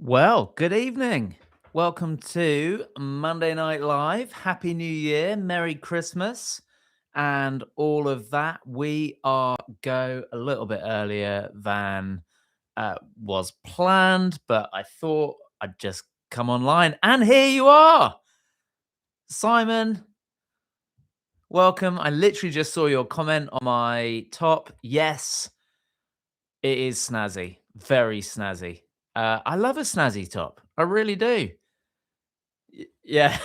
Well, good evening. Welcome to Monday Night Live. Happy New Year, Merry Christmas, and all of that. We are go a little bit earlier than was planned, but I thought I'd just come online. And here you are, Simon. Welcome. I literally just saw your comment on my top. Yes, it is snazzy, very snazzy. I love a snazzy top. I really do. Yeah.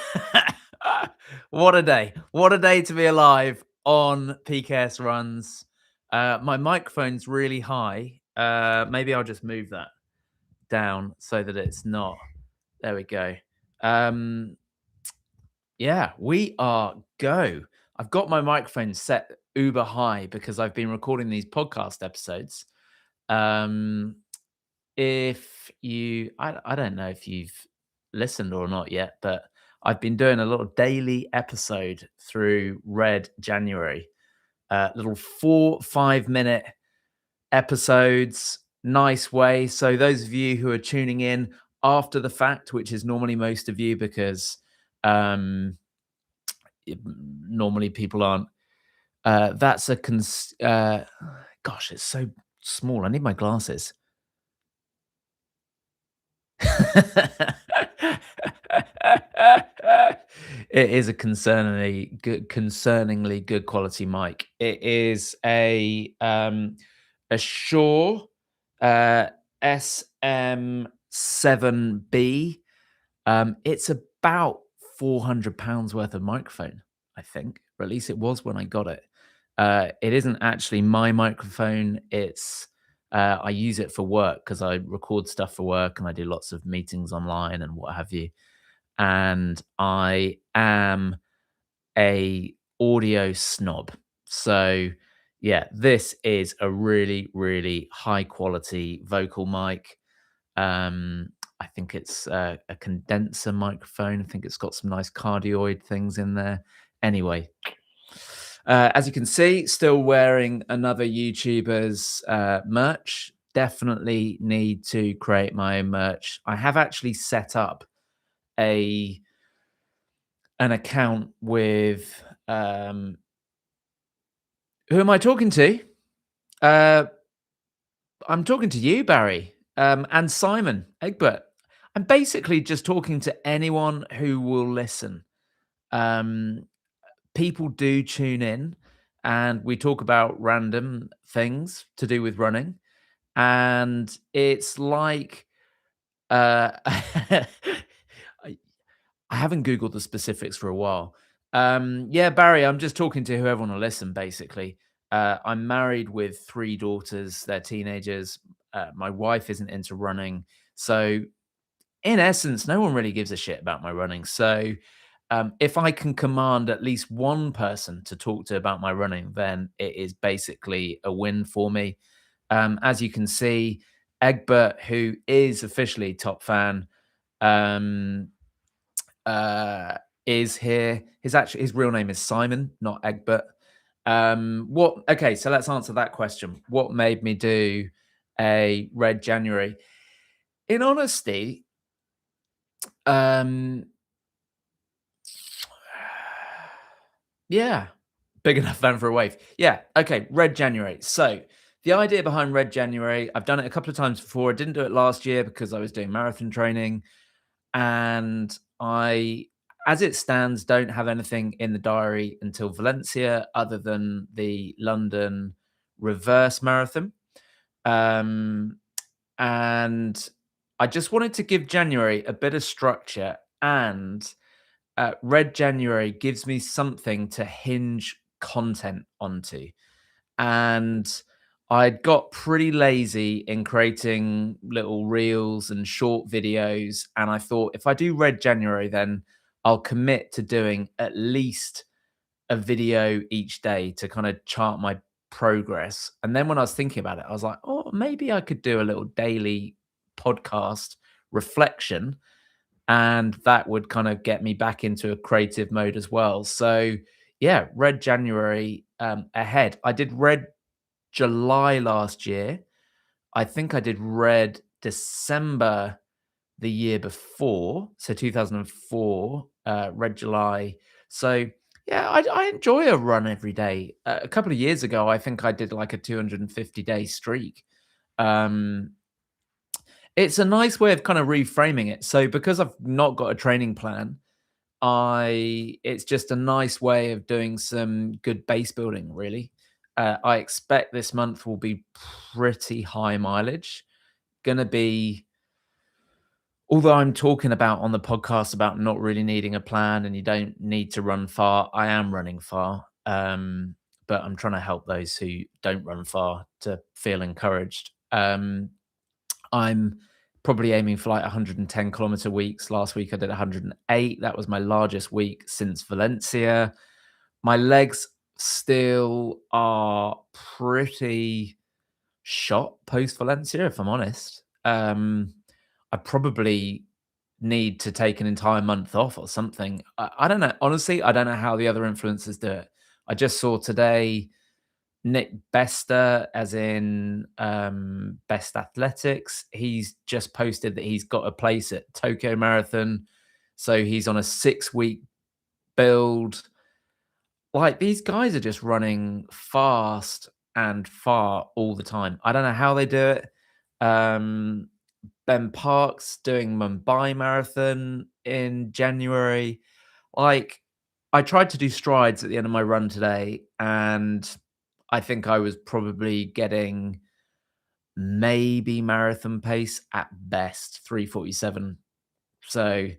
What a day. What a day to be alive on PKS runs. My microphone's really high. Maybe I'll just move that down so that it's not. There we go. Um, yeah, we are go. I've got my microphone set uber high because I've been recording these podcast episodes. Um, if you, I don't know if you've listened or not yet, but I've been doing a little daily episode through Red January, little 4-5 minute episodes, nice way. So those of you who are tuning in after the fact, which is normally most of you, because um, normally people aren't. That's a gosh, it's so small. I need my glasses. It is a concerningly good quality mic. It is a Shure SM7B. It's about £400 worth of microphone, I think, or at least it was when I got it. It isn't actually my microphone. It's I use it for work because I record stuff for work and I do lots of meetings online and what have you. And I am a audio snob. So yeah, this is a really, really high quality vocal mic. I think it's a condenser microphone. I think it's got some nice cardioid things in there. Anyway, as you can see, still wearing another YouTuber's merch. Definitely need to create my own merch. I have actually set up an account with who am I talking to? I'm talking to you, Barry, and Simon Egbert. I'm basically just talking to anyone who will listen. Um, People do tune in, and we talk about random things to do with running, and it's like I, I haven't googled the specifics for a while. Yeah, Barry, I'm just talking to whoever want to listen. Basically, I'm married with 3 daughters. They're teenagers. My wife isn't into running, so in essence, no one really gives a shit about my running. So if I can command at least one person to talk to about my running, then it is basically a win for me. As you can see, Egbert, who is officially top fan, um, is here. His real name is Simon, not Egbert. What? Okay, so let's answer that question. What made me do a Red January? In honesty, um, yeah, big enough van for a wave. Yeah, okay, Red January. So the idea behind Red January, I've done it a couple of times before. I didn't do it last year because I was doing marathon training, and I, as it stands, don't have anything in the diary until Valencia other than the London reverse marathon. Um, and I just wanted to give January a bit of structure, and Red January gives me something to hinge content onto. And I'd got pretty lazy in creating little reels and short videos. And I thought if I do Red January, then I'll commit to doing at least a video each day to kind of chart my progress. And then when I was thinking about it, I was like, oh, maybe I could do a little daily podcast reflection, and that would kind of get me back into a creative mode as well. So yeah, Red January ahead. I did Red July last year. I think I did Red December the year before, so 2004, Red July. So yeah, I enjoy a run every day. A couple of years ago, I think I did like a 250-day streak. Um, it's a nice way of kind of reframing it. So because I've not got a training plan, I it's just a nice way of doing some good base building, really. I expect this month will be pretty high mileage. Gonna be, although I'm talking about on the podcast about not really needing a plan and you don't need to run far, I am running far. But I'm trying to help those who don't run far to feel encouraged. I'm probably aiming for like 110-kilometer weeks. Last week I did 108. That was my largest week since Valencia. My legs still are pretty shot post Valencia, if I'm honest. I probably need to take an entire month off or something. I don't know. Honestly, I don't know how the other influencers do it. I just saw today Nick Bester, as in Best Athletics. He's just posted that he's got a place at Tokyo Marathon. So he's on a 6-week build. Like, these guys are just running fast and far all the time. I don't know how they do it. Um, Ben Parks doing Mumbai Marathon in January. Like, I tried to do strides at the end of my run today, and I think I was probably getting maybe marathon pace at best, 3:47. So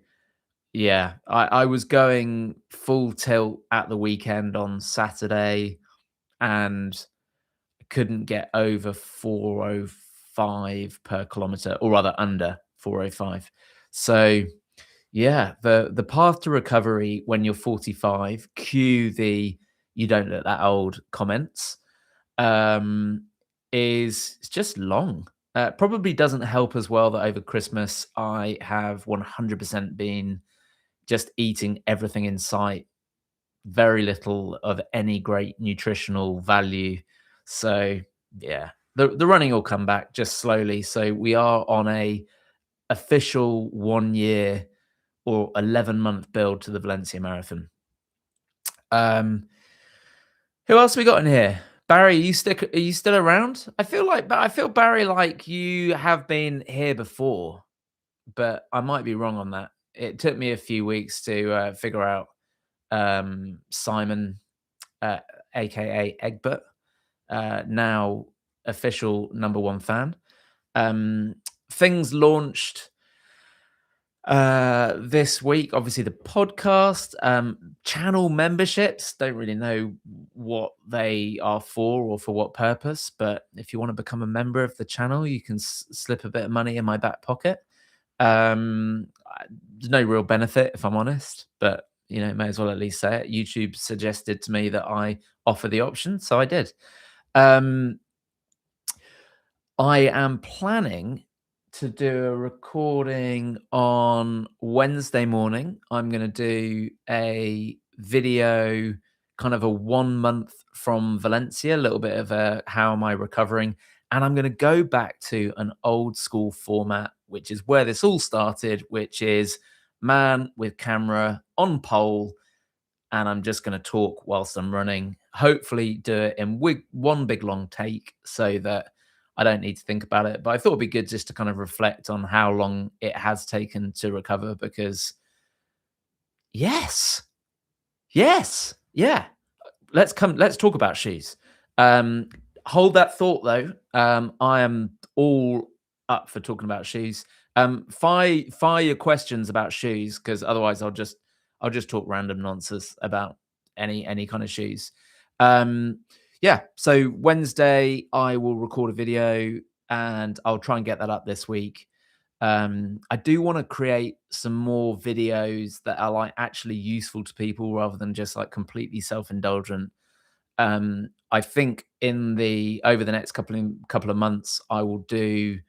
yeah, I was going full tilt at the weekend on Saturday and couldn't get over 4:05 per kilometer, or rather under 4:05. So yeah, the path to recovery when you're 45, cue the "you don't look that old" comments, um, is it's just long. Probably doesn't help as well that over Christmas I have 100% been just eating everything in sight, very little of any great nutritional value. So yeah, the running will come back just slowly. So we are on a official 1 year or 11-month build to the Valencia Marathon. Who else we got in here? Barry, are you still around? I feel Barry like you have been here before, but I might be wrong on that. It took me a few weeks to figure out Simon, uh, aka Egbert, now official number one fan. Things launched this week, obviously the podcast, channel memberships, don't really know what they are for or for what purpose, but if you want to become a member of the channel, you can slip a bit of money in my back pocket. There's no real benefit, if I'm honest, but you know, may as well at least say it. YouTube suggested to me that I offer the option, so I did. I am planning to do a recording on Wednesday morning. I'm going to do a video, kind of a 1 month from Valencia, a little bit of a how am I recovering. And I'm going to go back to an old school format, which is where this all started, which is man with camera on pole. And I'm just going to talk whilst I'm running, hopefully do it in one big long take so that I don't need to think about it. But I thought it'd be good just to kind of reflect on how long it has taken to recover, because yes, yeah. Let's talk about shoes. Hold that thought though. I am all up for talking about shoes. Fire your questions about shoes, because otherwise I'll just talk random nonsense about any kind of shoes. Yeah, so Wednesday I will record a video and I'll try and get that up this week. I do want to create some more videos that are like actually useful to people rather than just like completely self-indulgent. I think in the over the next couple of months, I will do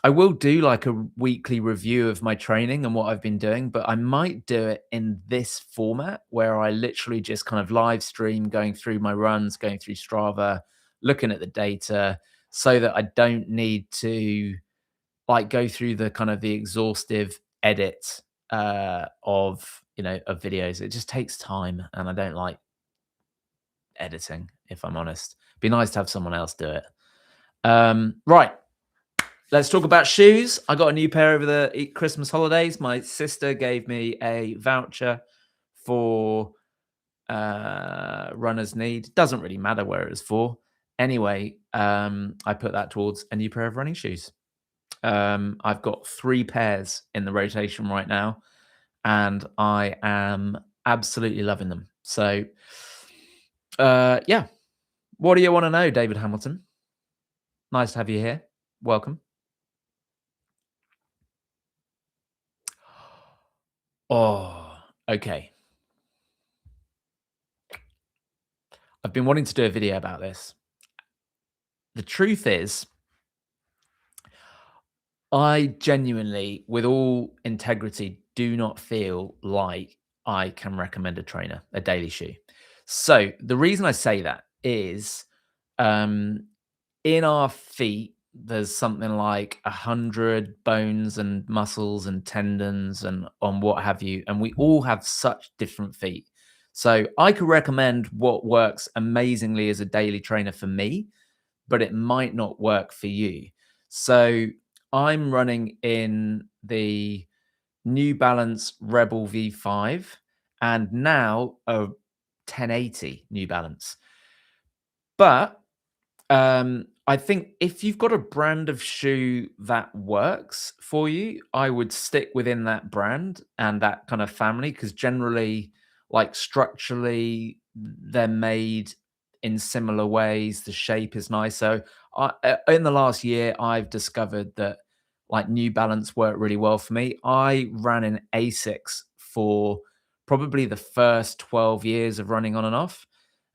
like a weekly review of my training and what I've been doing, but I might do it in this format where I literally just kind of live stream going through my runs, going through Strava, looking at the data, so that I don't need to like go through the kind of the exhaustive edit of of videos. It just takes time, and I don't like editing, if I'm honest. Be nice to have someone else do it. Right, let's talk about shoes. I got a new pair over the Christmas holidays. My sister gave me a voucher for runners need. Doesn't really matter where it was for. Anyway, I put that towards a new pair of running shoes. I've got 3 pairs in the rotation right now, and I am absolutely loving them. So, yeah. What do you want to know, David Hamilton? Nice to have you here. Welcome. Oh, okay. I've been wanting to do a video about this. The truth is, I genuinely, with all integrity, do not feel like I can recommend a trainer, a daily shoe. So the reason I say that is um, in our feet, there's something like 100 bones and muscles and tendons and on what have you. And we all have such different feet. So I could recommend what works amazingly as a daily trainer for me, but it might not work for you. So I'm running in the New Balance Rebel V5 and now a 1080 New Balance. But I think if you've got a brand of shoe that works for you, I would stick within that brand and that kind of family because generally, like structurally, they're made in similar ways. The shape is nice. So, in the last year, I've discovered that like New Balance worked really well for me. I ran in Asics for probably the first 12 years of running on and off.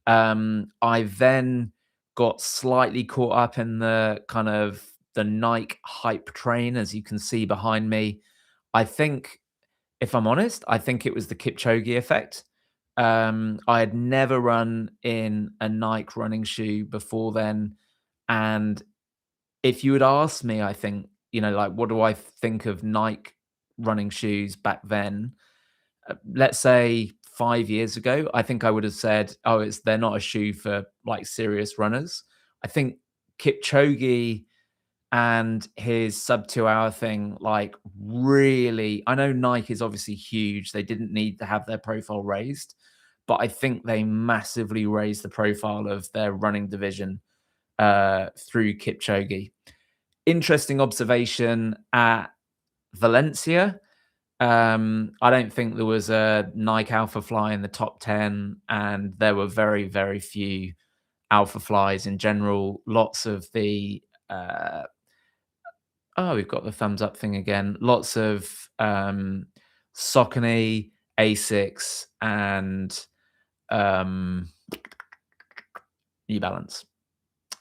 I then got slightly caught up in the kind of the Nike hype train, as you can see behind me. I think, if I'm honest, I think it was the Kipchoge effect. I had never run in a Nike running shoe before then. And if you had asked me, I think, like, what do I think of Nike running shoes back then? Let's say 5 years ago, I think I would have said, "Oh, they're not a shoe for, like, serious runners." I think Kipchoge and his sub 2 hour thing, like, really I know Nike is obviously huge. They didn't need to have their profile raised, but I think they massively raised the profile of their running division, through Kipchoge. Interesting observation at Valencia. I don't think there was a Nike Alpha Fly in the top 10, and there were very, very few Alpha Flies in general. Lots of the we've got the thumbs up thing again. Lots of Saucony, Asics, and um, New Balance.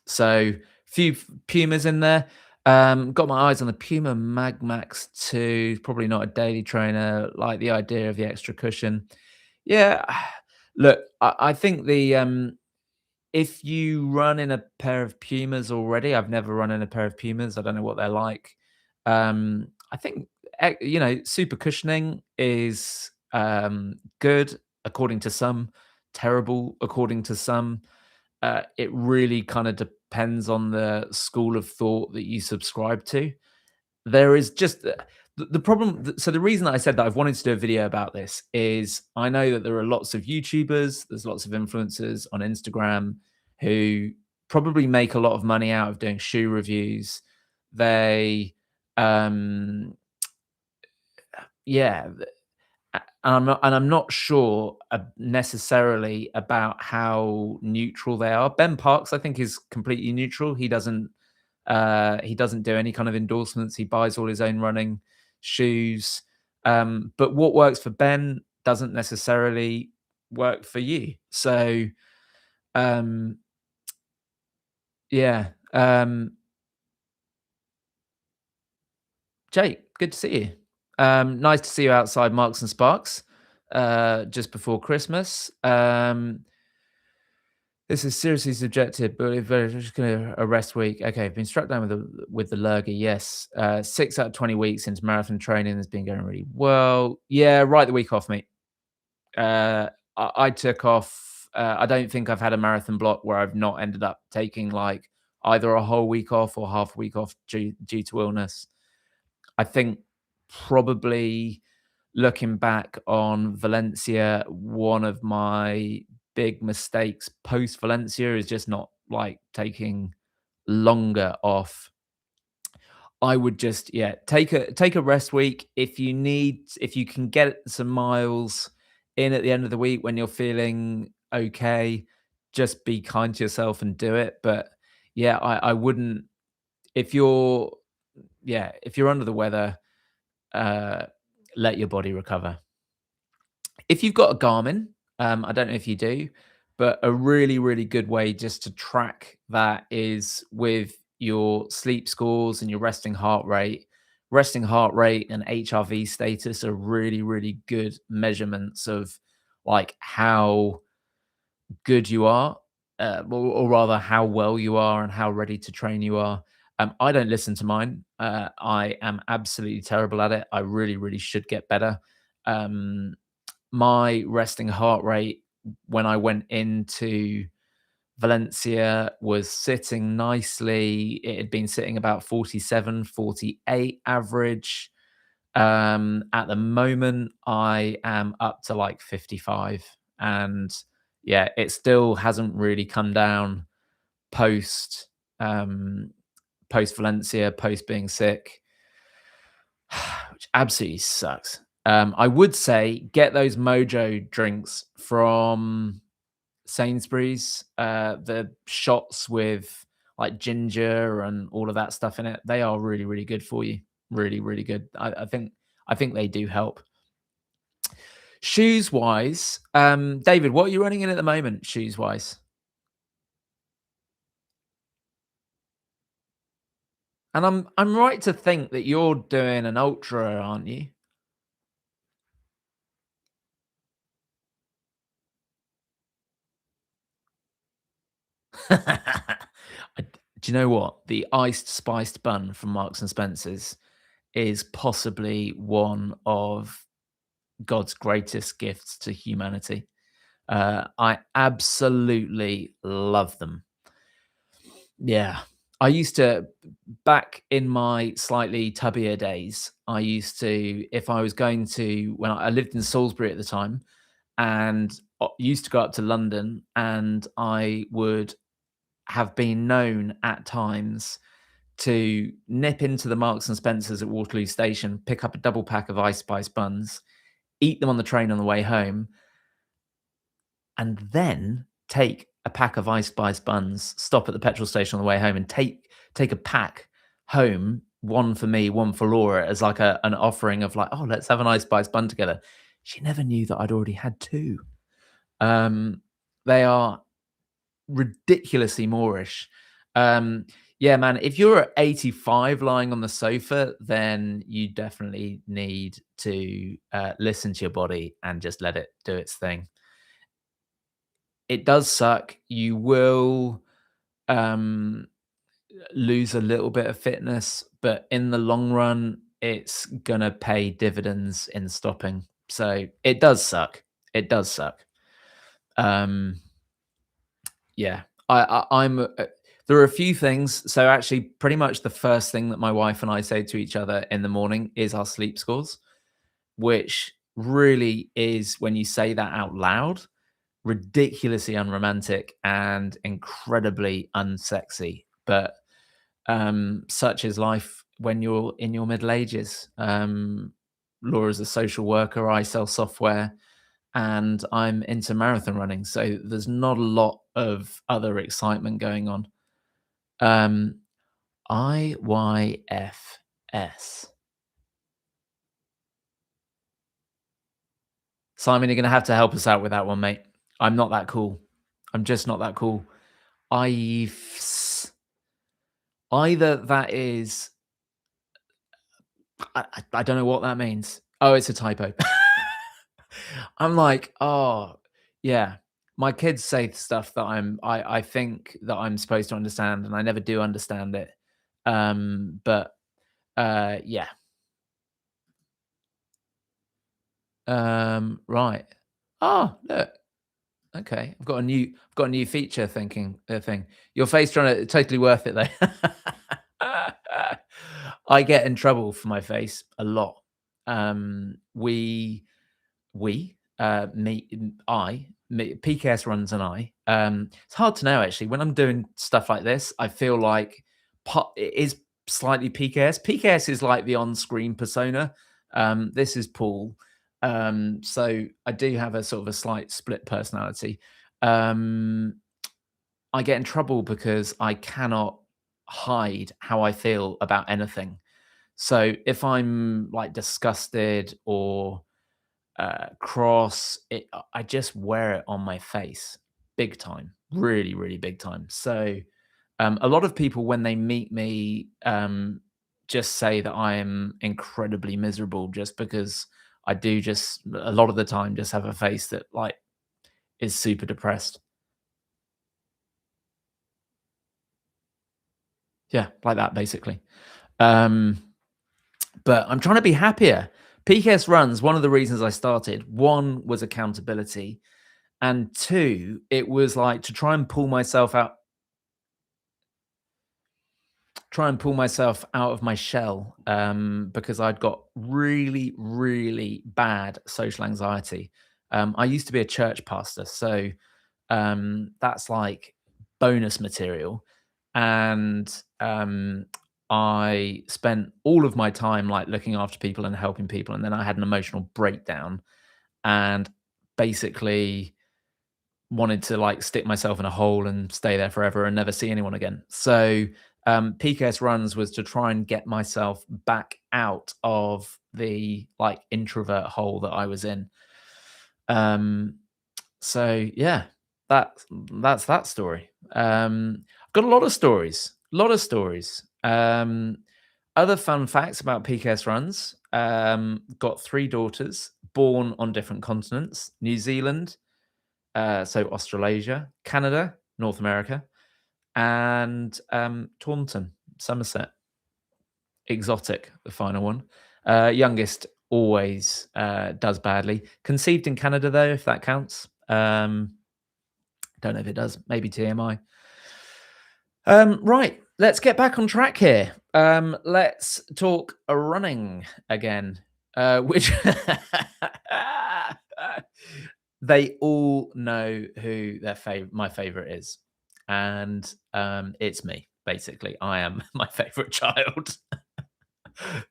So few Pumas in there. Got my eyes on the Puma Mag Max 2. Probably not a daily trainer. Like the idea of the extra cushion. Yeah, look, I think if you run in a pair of Pumas already, I've never run in a pair of Pumas. I don't know what they're like. I think super cushioning is good according to some, terrible according to some. It really kind of depends on the school of thought that you subscribe to. There is just the problem. So the reason that I said that I've wanted to do a video about this is I know that there are lots of YouTubers, there's lots of influencers on Instagram who probably make a lot of money out of doing shoe reviews. They, yeah, and I'm not sure necessarily about how neutral they are. Ben Parks, I think, is completely neutral. He doesn't do any kind of endorsements. He buys all his own running shoes. But what works for Ben doesn't necessarily work for you. So, um, yeah. Jake, good to see you. Nice to see you outside Marks and Sparks just before Christmas. This is seriously subjective, but if we're just gonna a rest week. Okay, I've been struck down with the lurgy, yes. 6 out of 20 weeks into marathon training has been going really well. Yeah, right the week off, mate. I took off, I don't think I've had a marathon block where I've not ended up taking, like, either a whole week off or half a week off due to illness. I think probably looking back on Valencia, one of my big mistakes post Valencia is just not like taking longer off. I would just, yeah, take a rest week if you need, if you can get some miles in at the end of the week when you're feeling okay, just be kind to yourself and do it. But yeah, I wouldn't, if you're, yeah, if you're under the weather, uh, let your body recover. If you've got a Garmin, I don't know if you do, but a really, really good way just to track that is with your sleep scores and your resting heart rate. Resting heart rate and HRV status are really, really good measurements of like how good you are, or rather how well you are and how ready to train you are. I don't listen to mine. I am absolutely terrible at it. I really, really should get better. Um, my resting heart rate when I went into Valencia was sitting nicely. It had been sitting about 47, 48 average. At the moment, I am up to like 55. And yeah, it still hasn't really come down post um post Valencia, post being sick, which absolutely sucks. I would say get those Mojo drinks from Sainsbury's, the shots with like ginger and all of that stuff in it. They are really, really good for you. Really, really good. I think they do help. Shoes wise, David, what are you running in at the moment, shoes wise? And I'm right to think that you're doing an ultra, aren't you? Do you know what? The iced spiced bun from Marks and Spencer's is possibly one of God's greatest gifts to humanity. I absolutely love them. Yeah. I used to, back in my slightly tubbier days, I used to, if I was going to, when I lived in Salisbury at the time and used to go up to London, and I would have been known at times to nip into the Marks and Spencers at Waterloo Station, pick up a double pack of Ice Spice buns, eat them on the train on the way home, and then take a pack of Ice Spice buns, stop at the petrol station on the way home, and take a pack home, one for me, one for Laura, as like an offering of like, oh, let's have an Ice Spice bun together. She never knew that I'd already had two. Um, they are ridiculously Moorish. Um, yeah, man, if you're at 85 lying on the sofa, then you definitely need to listen to your body and just let it do its thing. It does suck. You will um, lose a little bit of fitness, but in the long run, it's gonna pay dividends in stopping. So it does suck. It does suck. Um, yeah, I'm. There are a few things. So actually, pretty much the first thing that my wife and I say to each other in the morning is our sleep scores, which really is, when you say that out loud, ridiculously unromantic and incredibly unsexy. But such is life when you're in your middle ages. Laura's a social worker. I sell software, and I'm into marathon running. So there's not a lot of other excitement going on. Um, IYFS. Simon, you're going to have to help us out with that one, mate. I'm not that cool. I'm just not that cool. IFS. Either that is, I don't know what that means. Oh, it's a typo. I'm like, oh, yeah. my kids say stuff that I think that I'm supposed to understand, and I never do understand it. But yeah. Right. Oh, look. Okay, I've got a new feature thinking thing. Your face trying to totally worth it though. I get in trouble for my face a lot. Me, PKS runs and I. It's hard to know actually. When I'm doing stuff like this, I feel like it is slightly PKS. PKS is like the on-screen persona. This is Paul. So I do have a sort of a slight split personality. Um, I get in trouble because I cannot hide how I feel about anything. So if I'm like disgusted or cross, I just wear it on my face big time, really, really big time. So a lot of people, when they meet me, just say that I am incredibly miserable just because I do just a lot of the time just have a face that like is super depressed. Yeah, like that basically. Um, but I'm trying to be happier. PKS runs. One of the reasons I started, one was accountability, and two, it was like to try and pull myself out of my shell, because I'd got really, really bad social anxiety. I used to be a church pastor, so that's like bonus material. And I spent all of my time like looking after people and helping people, and then I had an emotional breakdown and basically wanted to like stick myself in a hole and stay there forever and never see anyone again. So PKS runs was to try and get myself back out of the like introvert hole that I was in. Um, so yeah, that's that story. I've got a lot of stories, a lot of stories. Other fun facts about PKS runs. Got three daughters born on different continents: New Zealand, so Australasia, Canada, North America, and Taunton, Somerset. Exotic, the final one. Youngest always does badly. Conceived in Canada, though, if that counts. Don't know if it does. Maybe TMI. Right, let's get back on track here. Let's talk running again, which they all know who my favorite is, and it's me. Basically, I am my favorite child.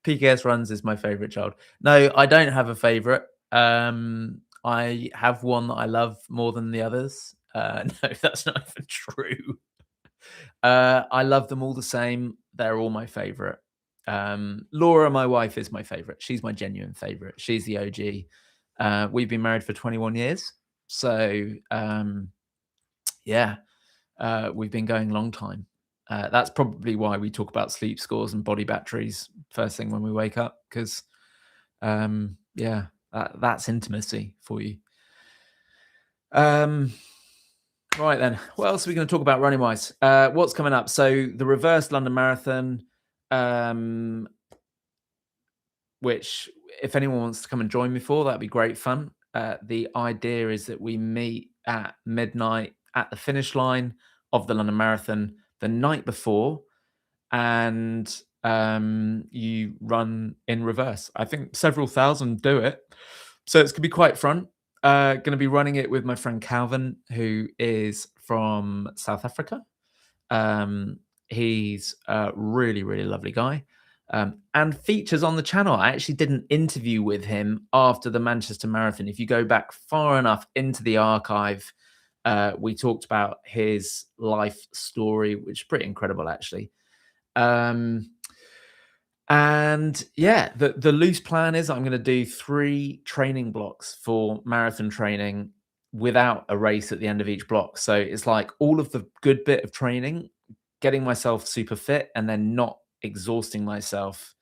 PKS runs is my favorite child. No, I don't have a favorite. I have one that I love more than the others. No, that's not even true. I love them all the same. They're all my favorite. Laura, my wife, is my favorite. She's my genuine favorite. She's the OG. We've been married for 21 years. So, yeah, we've been going a long time. That's probably why we talk about sleep scores and body batteries first thing when we wake up, because, yeah, that's intimacy for you. Right then, what else are we going to talk about running wise? What's coming up? So the reverse London Marathon, um, which if anyone wants to come and join me for, that'd be great fun. The idea is that we meet at midnight at the finish line of the London Marathon the night before, and you run in reverse. I think several thousand do it, so it's gonna be quite fun. Going to be running it with my friend Calvin, who is from South Africa. He's a really, really lovely guy, and features on the channel. I actually did an interview with him after the Manchester Marathon. If you go back far enough into the archive, we talked about his life story, which is pretty incredible, actually. Um, and yeah, the loose plan is I'm going to do 3 training blocks for marathon training without a race at the end of each block. So it's like all of the good bit of training, getting myself super fit, and then not exhausting myself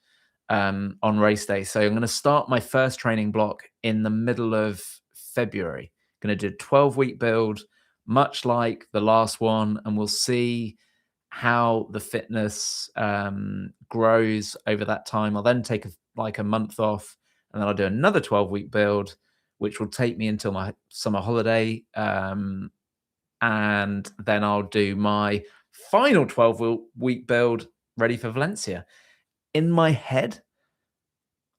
on race day. So I'm going to start my first training block in the middle of February. Going to do a 12-week build. much like the last one, and we'll see how the fitness grows over that time. I'll then take a month off, and then I'll do another 12-week build, which will take me until my summer holiday. And then I'll do my final 12-week build ready for Valencia. In my head,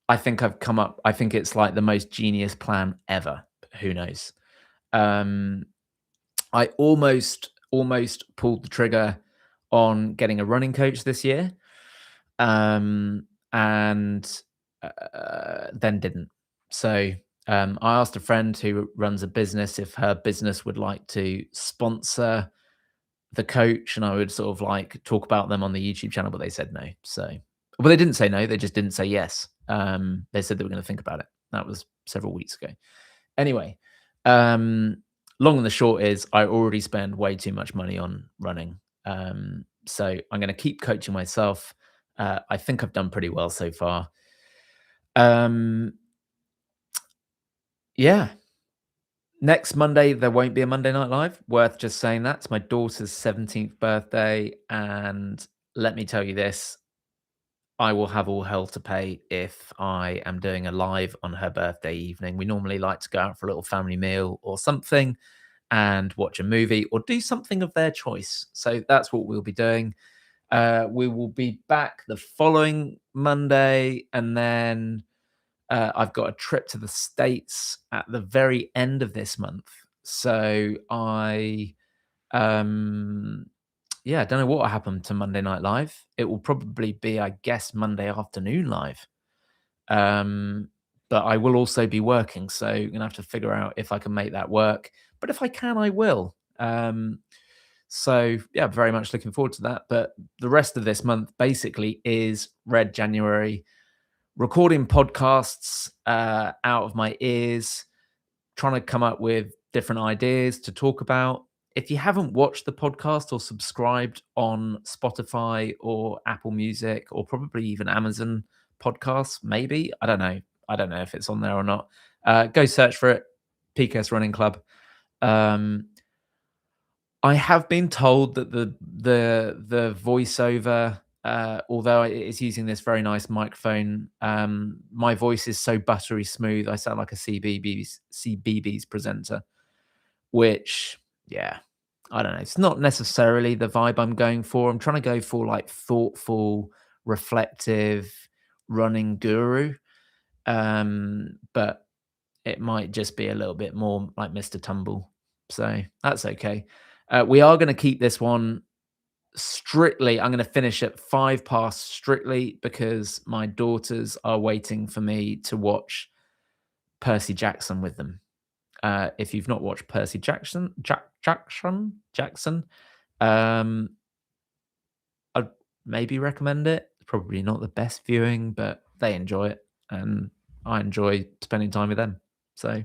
I think it's like the most genius plan ever. Who knows? I almost pulled the trigger on getting a running coach this year, and then didn't. So I asked a friend who runs a business if her business would like to sponsor the coach, and I would sort of like talk about them on the YouTube channel, but they said no. So, well, they didn't say no; they just didn't say yes. They said they were going to think about it. That was several weeks ago. Anyway, long and the short is I already spend way too much money on running. So I'm going to keep coaching myself. I think I've done pretty well so far. Yeah. Next Monday, there won't be a Monday Night Live. Worth just saying that. It's my daughter's 17th birthday. And let me tell you this, I will have all hell to pay if I am doing a live on her birthday evening. We normally like to go out for a little family meal or something and watch a movie or do something of their choice. So that's what we'll be doing. We will be back the following Monday, and then I've got a trip to the States at the very end of this month. So yeah, I don't know what will happen to Monday Night Live. It will probably be, I guess, Monday afternoon live. But I will also be working, so you're gonna have to figure out if I can make that work. But if I can, I will. So yeah, very much looking forward to that. But the rest of this month basically is Red January, recording podcasts out of my ears, trying to come up with different ideas to talk about. If you haven't watched the podcast or subscribed on Spotify or Apple Music or probably even Amazon Podcasts, maybe, I don't know. I don't know if it's on there or not. Go search for it, PKS Running Club. I have been told that the voiceover, although it is using this very nice microphone, my voice is so buttery smooth. I sound like a CBBS presenter, which, yeah, I don't know. It's not necessarily the vibe I'm going for. I'm trying to go for like thoughtful, reflective running guru, but it might just be a little bit more like Mr. Tumble. So that's okay. We are going to keep this one strictly. I'm going to finish at 5 past strictly because my daughters are waiting for me to watch Percy Jackson with them. If you've not watched Percy Jackson, I'd maybe recommend it. Probably not the best viewing, but they enjoy it, and I enjoy spending time with them. So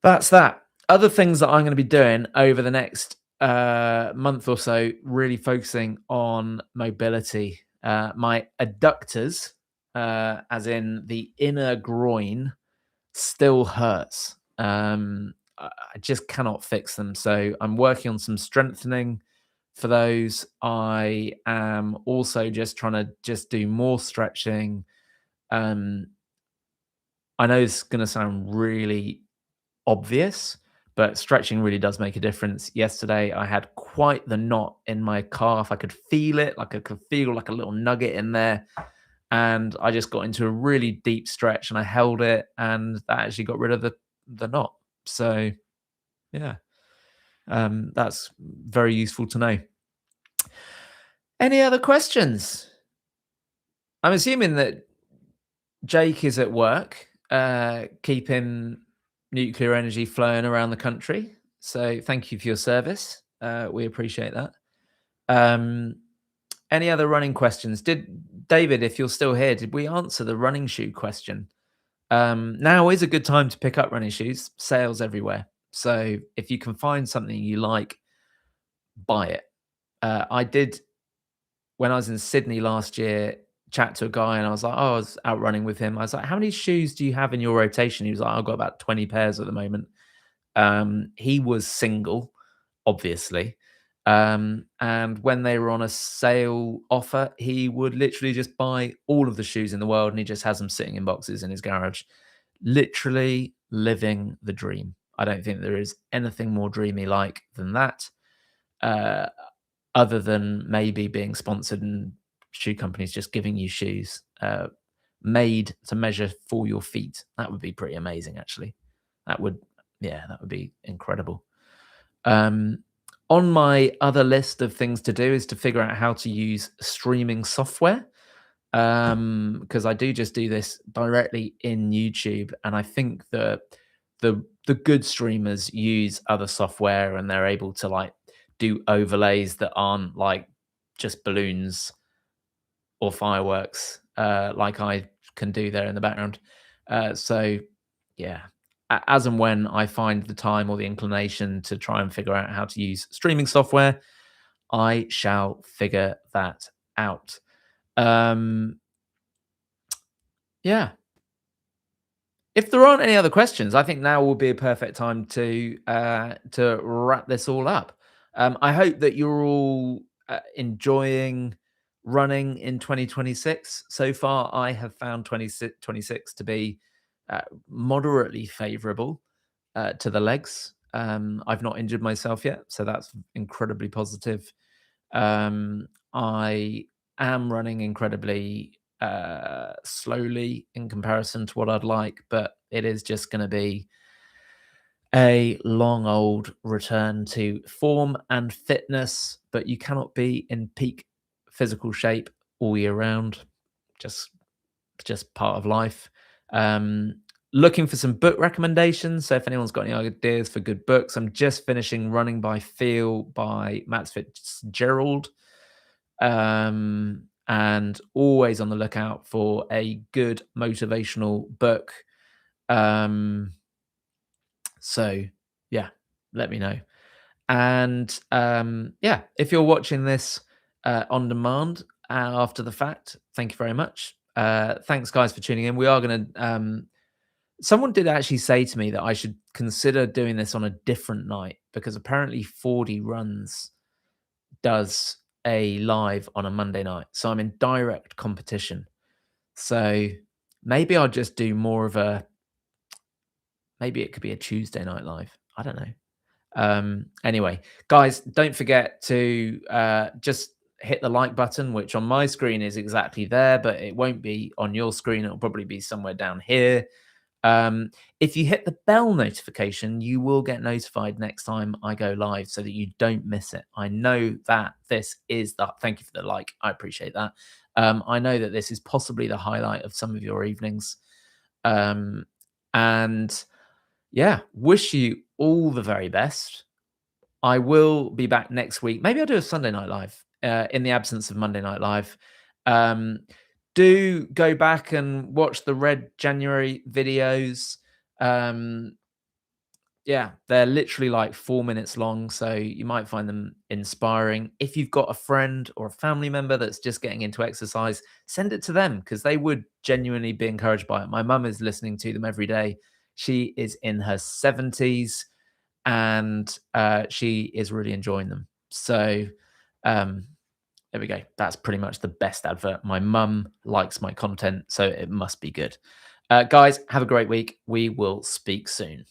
that's that. Other things that I'm going to be doing over the next month or so, really focusing on mobility. My adductors, as in the inner groin, still hurts. I just cannot fix them. So I'm working on some strengthening for those. I am also just trying to just do more stretching. I know it's going to sound really obvious, but stretching really does make a difference. Yesterday, I had quite the knot in my calf. I could feel it, like I could feel like a little nugget in there. And I just got into a really deep stretch and I held it, and that actually got rid of the knot. So yeah, that's very useful to know. Any other questions? I'm assuming that Jake is at work, keeping nuclear energy flowing around the country. So thank you for your service. We appreciate that. Any other running questions? David, if you're still here, did we answer the running shoe question? Now is a good time to pick up running shoes. Sales everywhere. So if you can find something you like, buy it. I did, when I was in Sydney last year, chat to a guy, and I was like, I was out running with him. I was like, how many shoes do you have in your rotation? He was like, I've got about 20 pairs at the moment. He was single, obviously. And when they were on a sale offer, he would literally just buy all of the shoes in the world and he just has them sitting in boxes in his garage. Literally living the dream. I don't think there is anything more dreamy like than that. Uh, Other than maybe being sponsored and shoe companies just giving you shoes made to measure for your feet. That would be pretty amazing, actually. That would, yeah, that would be incredible. Um, on my other list of things to do is to figure out how to use streaming software, because I do just do this directly in YouTube, and I think that the good streamers use other software and they're able to like do overlays that aren't like just balloons or fireworks, like I can do there in the background. So yeah, as and when I find the time or the inclination to try and figure out how to use streaming software, I shall figure that out. Um, yeah. If there aren't any other questions, I think now will be a perfect time to wrap this all up. I hope that you're all enjoying running in 2026. So far, I have found 2026 to be moderately favourable to the legs. I've not injured myself yet, so that's incredibly positive. I am running incredibly slowly in comparison to what I'd like, but it is just going to be a long old return to form and fitness. But you cannot be in peak physical shape all year round. Just just part of life. Um, Looking for some book recommendations. So if anyone's got any ideas for good books, I'm just finishing Running by Feel by Matt Fitzgerald. And always on the lookout for a good motivational book. Um, so yeah, let me know. And yeah, if you're watching this on demand after the fact, thank you very much. Thanks, guys, for tuning in. We are going to. Someone did actually say to me that I should consider doing this on a different night because apparently 40 runs does a live on a Monday night. So I'm in direct competition. So maybe I'll just do more of a, maybe it could be a Tuesday night live. I don't know. Anyway, guys, don't forget to just hit the like button, which on my screen is exactly there, but it won't be on your screen. It'll probably be somewhere down here. If you hit the bell notification, you will get notified next time I go live so that you don't miss it. I know that this is the, thank you for the like. I appreciate that. I know that this is possibly the highlight of some of your evenings. And yeah, wish you all the very best. I will be back next week. Maybe I'll do a Sunday night live in the absence of Monday night live. Do go back and watch the Red January videos. Yeah, they're literally like 4 minutes long, so you might find them inspiring. If you've got a friend or a family member that's just getting into exercise, send it to them because they would genuinely be encouraged by it. My mum is listening to them every day. She is in her 70s and she is really enjoying them. So there we go. That's pretty much the best advert. My mum likes my content, so it must be good. Guys, have a great week. We will speak soon.